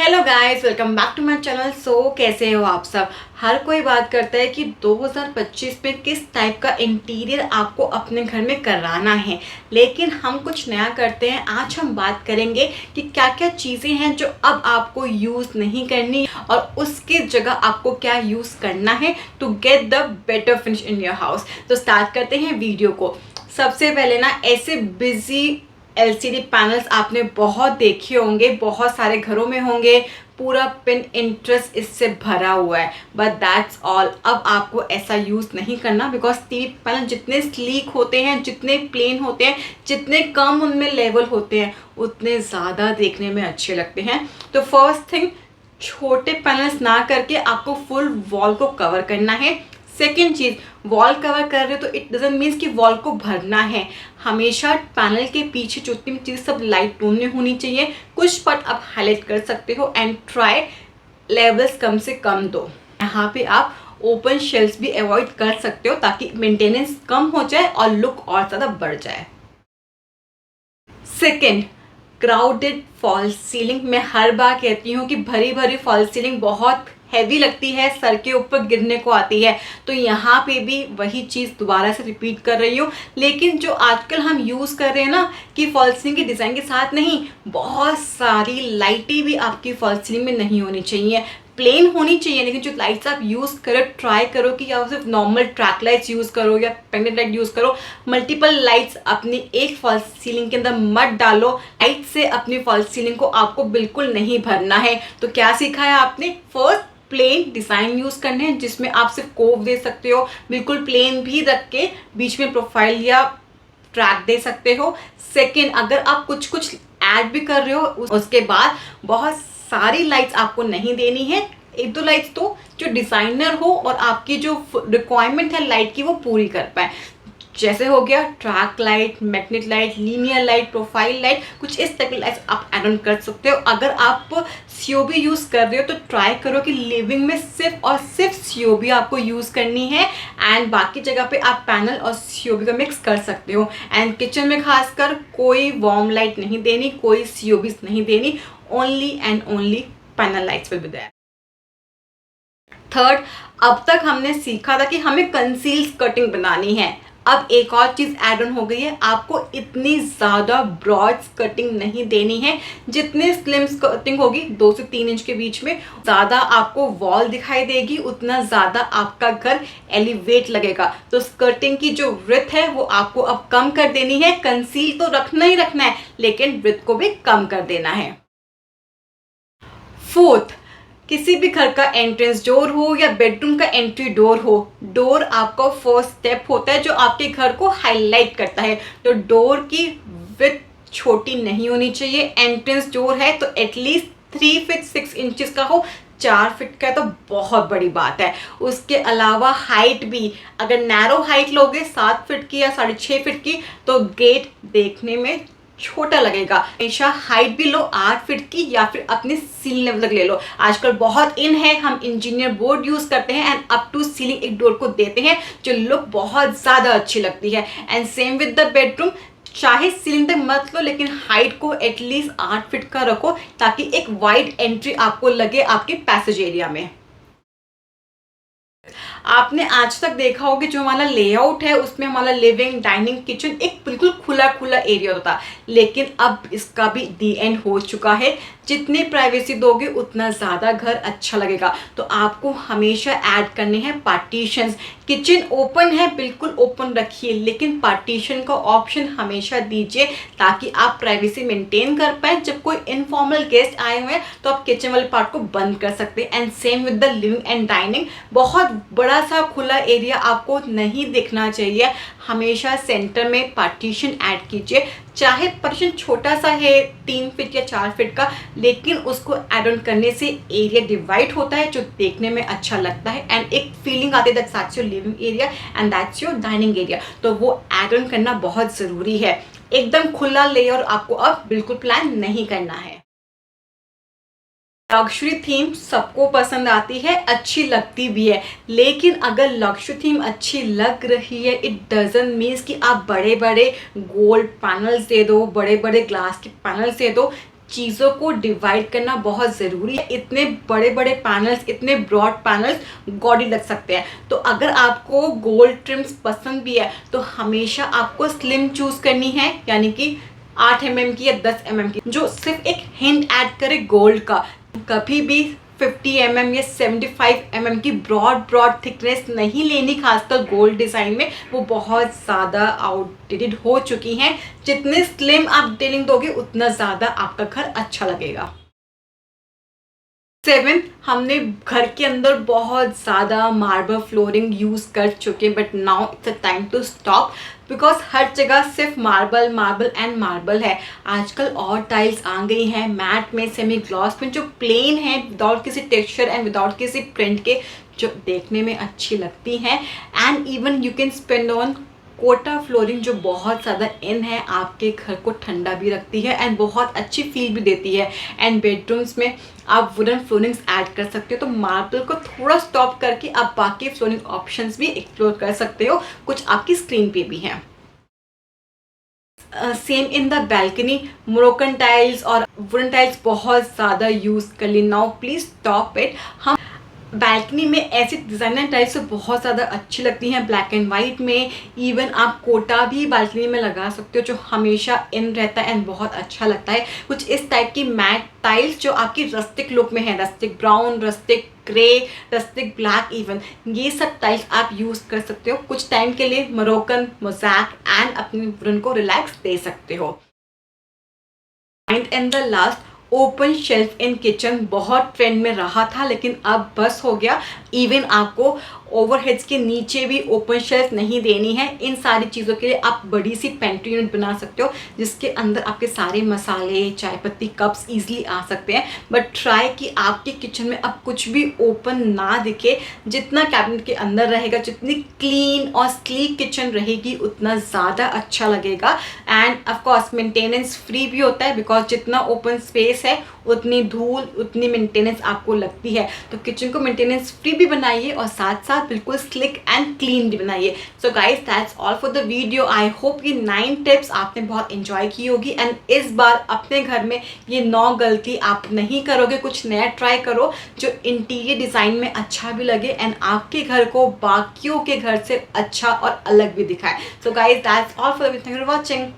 Hello guys, welcome back to my channel. कैसे हो आप सब। हर कोई बात करता है कि 2025 में किस टाइप का इंटीरियर आपको अपने घर में कराना है, लेकिन हम कुछ नया करते हैं। आज हम बात करेंगे कि क्या क्या चीज़ें हैं जो अब आपको यूज़ नहीं करनी और उसकी जगह आपको क्या यूज़ करना है to get the better finish in your house. तो स्टार्ट करते हैं वीडियो को। सबसे पहले ना, ऐसे बिजी एलसीडी पैनल्स आपने बहुत देखे होंगे, बहुत सारे घरों में होंगे, पूरा पिन इंटरेस्ट इससे भरा हुआ है। बट दैट्स ऑल, अब आपको ऐसा यूज़ नहीं करना, बिकॉज टीवी पैनल जितने स्लीक होते हैं, जितने प्लेन होते हैं, जितने कम उनमें लेवल होते हैं, उतने ज़्यादा देखने में अच्छे लगते हैं। तो फर्स्ट थिंग, छोटे पैनल्स ना करके आपको फुल वॉल को कवर करना है। सेकेंड चीज़, वॉल कवर कर रहे हो तो इट डजंट मीन्स कि वॉल को भरना है। हमेशा पैनल के पीछे जितनी चीज़ सब लाइट टोन में होनी चाहिए। कुछ पार्ट आप हाईलाइट कर सकते हो एंड ट्राई लेवल्स कम से कम दो। यहाँ पे आप ओपन शेल्स भी अवॉइड कर सकते हो ताकि मेंटेनेंस कम हो जाए और लुक और ज़्यादा बढ़ जाए। Second, crowded false ceiling. मैं हर बार कहती हूँ कि भरी भरी फॉल्स सीलिंग बहुत हैवी लगती है, सर के ऊपर गिरने को आती है। तो यहाँ पे भी वही चीज़ दोबारा से रिपीट कर रही हूँ। लेकिन जो आजकल हम यूज़ कर रहे हैं ना, कि फॉल्स सीलिंग के डिज़ाइन के साथ नहीं, बहुत सारी लाइटें भी आपकी फॉल्स सीलिंग में नहीं होनी चाहिए, प्लेन होनी चाहिए। लेकिन जो लाइट्स आप यूज़ करो, ट्राई करो कि आप सिर्फ नॉर्मल ट्रैक लाइट्स यूज़ करो या पेंडेंट लाइट यूज़ करो। मल्टीपल लाइट्स अपनी एक फॉल्स सीलिंग के अंदर मत डालो। लाइट से अपनी फॉल्स सीलिंग को आपको बिल्कुल नहीं भरना है। तो क्या सीखा है आपने? फर्स्ट, प्लेन डिज़ाइन यूज़ करने हैं जिसमें आप सिर्फ कोव दे सकते हो, बिल्कुल प्लेन भी रख के बीच में प्रोफाइल या ट्रैक दे सकते हो। सेकेंड, अगर आप कुछ कुछ ऐड भी कर रहे हो, उसके बाद बहुत सारी लाइट्स आपको नहीं देनी है। एक दो लाइट्स तो जो डिज़ाइनर हो और आपकी जो रिक्वायरमेंट है लाइट की वो पूरी कर पाए। जैसे हो गया track light, magnet light, linear light, profile light, कुछ इस तरह की लाइट्स आप ऐड ऑन कर सकते हो। अगर आप सीओबी यूज़ कर रहे हो तो ट्राई करो कि लिविंग में सिर्फ और सिर्फ सीओबी आपको यूज़ करनी है एंड बाकी जगह पे आप पैनल और सीओबी का मिक्स कर सकते हो। एंड किचन में खासकर कोई वार्म लाइट नहीं देनी, कोई सीओबी नहीं देनी, only and only panel lights will be there. Third, अब तक हमने सीखा था कि हमें कंसील स्कर्टिंग बनानी है। अब एक और चीज़ ऐड ऑन हो गई है, आपको इतनी ज़्यादा ब्रॉड स्कर्टिंग नहीं देनी है। जितनी स्लिम स्कर्टिंग होगी 2 से 3 इंच के बीच में, ज़्यादा आपको वॉल दिखाई देगी, उतना ज़्यादा आपका घर एलिवेट लगेगा। तो स्कर्टिंग की जो विड्थ है वो आपको अब कम कर देनी है। कंसील तो रखना ही रखना है, लेकिन विड्थ को भी कम कर देना है। फोर्थ, किसी भी घर का एंट्रेंस डोर हो या बेडरूम का एंट्री डोर हो, डोर आपका फर्स्ट स्टेप होता है जो आपके घर को हाईलाइट करता है। तो डोर की विड्थ छोटी नहीं होनी चाहिए। एंट्रेंस डोर है तो एटलीस्ट 3 फीट 6 इंचेस का हो। 4 फीट का तो बहुत बड़ी बात है। उसके अलावा हाइट भी, अगर नैरो हाइट लोगे 7 फीट की या 6.5 फीट की, तो गेट देखने में छोटा लगेगा। हमेशा हाइट भी लो 8 फीट की या फिर अपने सीलिंग लेवल तक ले लो। आजकल बहुत इन है, हम इंजीनियर बोर्ड यूज करते हैं एंड अप टू सीलिंग एक डोर को देते हैं जो लुक बहुत ज्यादा अच्छी लगती है। And same with the bedroom, चाहे सीलिंग तक मत लो लेकिन हाइट को एटलीस्ट 8 फीट का रखो ताकि एक वाइड एंट्री आपको लगे आपके पैसेज एरिया में। आपने आज तक देखा होगा जो हमारा लेआउट है उसमें हमारा लिविंग, डाइनिंग, किचन एक बिल्कुल खुला खुला एरिया होता, लेकिन अब इसका भी दी एंड हो चुका है। जितनी प्राइवेसी दोगे उतना ज़्यादा घर अच्छा लगेगा। तो आपको हमेशा ऐड करने हैं पार्टीशंस। किचन ओपन है, बिल्कुल ओपन रखिए, लेकिन पार्टीशन का ऑप्शन हमेशा दीजिए ताकि आप प्राइवेसी मेंटेन कर पाए। जब कोई इनफॉर्मल गेस्ट आए हुए हैं तो आप किचन वाले पार्ट को बंद कर सकते हैं। And same with the living and dining, बहुत बड़ा सा खुला एरिया आपको नहीं दिखना चाहिए। हमेशा सेंटर में पार्टीशन ऐड कीजिए, चाहे पार्टीशन छोटा सा है 3 फीट या 4 फीट का, लेकिन उसको ऐड ऑन करने से एरिया डिवाइड होता है जो देखने में अच्छा लगता है एंड एक फीलिंग आती है that's your living area and that's your dining area. तो वो ऐड ऑन करना बहुत ज़रूरी है। एकदम खुला लेयर आपको अब बिल्कुल प्लान नहीं करना है। लग्जरी थीम सबको पसंद आती है, अच्छी लगती भी है, लेकिन अगर लग्जरी थीम अच्छी लग रही है इट डजंट मीन्स कि आप बड़े बड़े गोल्ड पैनल्स दे दो, बड़े बड़े ग्लास के पैनल्स दे दो। चीज़ों को डिवाइड करना बहुत ज़रूरी है। इतने बड़े बड़े पैनल्स, इतने ब्रॉड पैनल्स गॉडी लग सकते हैं। तो अगर आपको गोल्ड ट्रिम्स पसंद भी है तो हमेशा आपको स्लिम चूज़ करनी है, यानी कि 8 mm की या 10 mm की, जो सिर्फ एक हिंट ऐड करे गोल्ड का। कभी भी 50 mm या 75 mm की ब्रॉड थिकनेस नहीं लेनी, खासकर गोल्ड डिज़ाइन में, वो बहुत ज़्यादा आउटडेटेड हो चुकी हैं। जितने स्लिम आप डिटेलिंग दोगे उतना ज़्यादा आपका घर अच्छा लगेगा। 7, हमने घर के अंदर बहुत ज़्यादा मार्बल फ्लोरिंग यूज़ कर चुके हैं, but now it's a time to stop, because हर जगह सिर्फ मार्बल मार्बल एंड मार्बल है। आजकल और टाइल्स आ गई हैं मैट में, सेमी ग्लॉस में, जो प्लेन है विदाउट किसी टेक्सचर एंड विदाउट किसी प्रिंट के, जो देखने में अच्छी लगती हैं। And even you can spend on Kota flooring, जो बहुत ज़्यादा इन है, आपके घर को ठंडा भी रखती है एंड बहुत अच्छी फील भी देती है। एंड बेडरूम्स में आप वुडन फ्लोरिंग्स ऐड कर सकते हो। तो मार्बल को थोड़ा स्टॉप करके आप बाकी फ्लोरिंग ऑप्शंस भी एक्सप्लोर कर सकते हो, कुछ आपकी स्क्रीन पे भी हैं। Same in the balcony, Moroccan tiles और वुडन टाइल्स बहुत ज़्यादा यूज़ कर ली। Now please stop it. हम बैल्कनी में ऐसी डिज़ाइनर टाइल्स तो बहुत ज़्यादा अच्छी लगती हैं ब्लैक एंड वाइट में। इवन आप कोटा भी बालकनी में लगा सकते हो, जो हमेशा इन रहता है एंड बहुत अच्छा लगता है। कुछ इस टाइप की मैट टाइल्स जो आपकी रस्टिक लुक में है, rustic brown, rustic grey, rustic black, even ये सब टाइल्स आप यूज़ कर सकते हो कुछ टाइम के लिए, मोरक्कन, मोज़ैक, एंड अपने वुडन को रिलैक्स दे सकते हो। And the last, open shelf in kitchen बहुत ट्रेंड में रहा था, लेकिन अब बस हो गया। इवन आपको ओवरहेड्स के नीचे भी ओपन शेल्फ नहीं देनी है। इन सारी चीज़ों के लिए आप बड़ी सी पेंट्री यूनिट बना सकते हो, जिसके अंदर आपके सारे मसाले, चाय पत्ती, कप्स इजीली आ सकते हैं। बट ट्राई कि आपके किचन में अब कुछ भी ओपन ना दिखे। जितना कैबिनेट के अंदर रहेगा, जितनी क्लीन और स्लीक किचन रहेगी, उतना ज़्यादा अच्छा लगेगा। एंड ऑफकोर्स मेंटेनेंस फ्री भी होता है, बिकॉज जितना ओपन स्पेस है उतनी धूल, उतनी मेंटेनेंस आपको लगती है। तो किचन को मेंटेनेंस फ्री भी बनाइए और साथ साथ बिल्कुल स्लिक एंड क्लीन भी बनाइए। So guys, that's all for the video. I hope ये 9 टिप्स आपने बहुत एंजॉय की होगी एंड इस बार अपने घर में ये 9 गलती आप नहीं करोगे। कुछ नया ट्राई करो जो इंटीरियर डिज़ाइन में अच्छा भी लगे एंड आपके घर को बाकियों के घर से अच्छा और अलग भी दिखाए। So guys, that's all for the video. Thank you for watching.